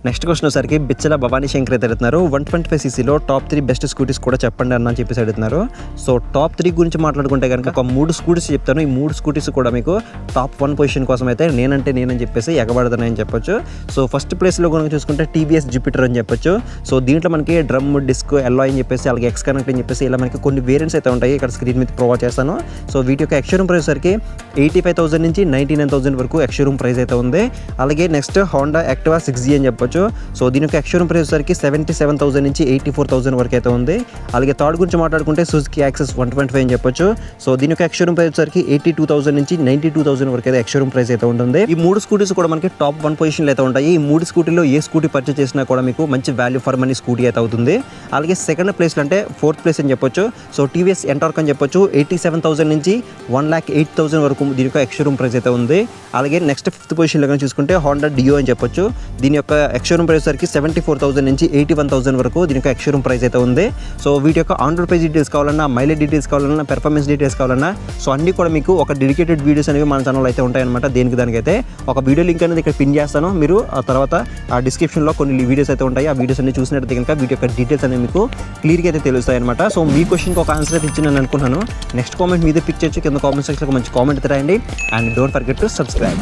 Next question వచ్చేసరికి బిచ్చల భవానీ శంకర్ అయితే అడుగుతున్నారు 125cc టాప్ 3 బెస్ట్ స్కూటీస్ కూడా చెప్పండి అన్న చెప్పేసి అడుగుతున్నారు. సో టాప్ 3 గురించి మాట్లాడుకుంటే కనుక ఒక 3 స్కూటీస్ చెప్తాను. ఈ 3 స్కూటీస్ కూడా మీకు టాప్ 1 పొజిషన్ కోసం అయితే నేనని చెప్పేసి ఎగబడతానని చెప్పొచ్చు. సో ఫస్ట్ ప్లేస్లో కనుక చూసుకుంటే టీవీఎస్ జూపిటర్ అని చెప్పొచ్చు. సో దీంట్లో మనకి డ్రమ్ డిస్క్ ఎల్లాయ్ అని చెప్పేసి అలాగే ఎక్స్ కనెక్ట్ అని చెప్పేసి ఇలా మనకి కొన్ని వేరియంట్స్ అయితే ఉంటాయి. ఇక్కడ స్క్రీన్ మీద ప్రొవైడ్ చేస్తాను. సో వీటి యొక్క ఎక్స్షోరూమ్ ప్రైస్ సరికి 85,000 నుంచి 99,000 వరకు ఎక్స్షోరూమ్ ప్రైస్ అయితే ఉంది. అలాగే నెక్స్ట్ హోండా యాక్టివా 6G అని చెప్పొచ్చు. సో దీని యొక్క ఎక్స్షోరూమ్ ప్రైస్ సరికి 77,000 నుంచి 84,000 వరకు అయితే ఉంది. అలాగే థర్డ్ గురించి మాట్లాడుకుంటే సుజుకి యాక్సెస్ 125 అని చెప్పొచ్చు. సో దీని యొక్క ఎక్స్షోరూమ్ ప్రైస్ సరికి 82,000 నుంచి 92,000 వరకు అయితే ఎక్స్షోరూమ్ ప్రైస్ అయితే ఉంటుంది. ఈ 3 స్కూటీస్ కూడా మనకి టాప్ 1 పొజిషన్లో అయితే ఉంటాయి. ఈ 3 స్కూటీలో ఏ స్కూటీ పర్చేస్ చేసినా కూడా మీకు మంచి వాల్యూ ఫర్ మనీ స్కూటీ అయితే అవుతుంది. అలాగే సెకండ్ ప్లేస్లో అంటే 4th ప్లేస్ అని చెప్పొచ్చు. సో టీవీఎస్ ఎంటార్క్ అని చెప్పొచ్చు. 87,000 నుంచి 1,08,000 వరకు దీని యొక్క ఎక్స్షోరూమ్ ప్రైస్ అయితే ఉంది. అలాగే నెక్స్ట్ 5th పొజిషన్లో కానీ చూసుకుంటే హోండా డియో అని చెప్పొచ్చు. దీని యొక్క ఎక్స్షోరూమ్ ప్రైస్ సరికి 74,000 నుంచి 81,000 వరకు దీని యొక్క ఎక్స్షోరూమ్ ప్రైస్ అయితే ఉంది. సో వీటి యొక్క ఆన్ రోడ్ ప్రైస్ డీటెయిల్స్ కావాలన్నా, మైలేజ్ డీటెయిల్స్ కావాలన్నా, పెర్ఫార్మెన్స్ డీటెయిల్స్ కావాలన్నా సో అన్నీ కూడా మీకు ఒక డెడికేటెడ్ వీడియోస్ అనేవి మన ఛానల్లో అయితే ఉంటాయన్నమాట. దానికైతే ఒక వీడియో లింక్ అనేది ఇక్కడ పిన్ చేస్తాను. మీరు ఆ తర్వాత ఆ డిస్క్రిప్షన్లో కొన్ని వీడియోస్ అయితే ఉంటాయి. ఆ వీడియోస్ అన్ని చూసినట్టు కనుక వీటి యొక్క డీటెయిల్స్ అనేవి మీకు క్లియర్గా అయితే తెలుస్తాయి అనమాట. సో మీ క్వశ్చన్కి ఒక ఆన్సర్ అయితే ఇచ్చి నేను అనుకున్నాను. నెక్స్ట్ కామెంట్ మీదే పిక్ చేయొచ్చు. కింద కామెంట్ సెక్షన్లో మంచి కామెంట్ అయితే రాయండి. And don't forget to subscribe.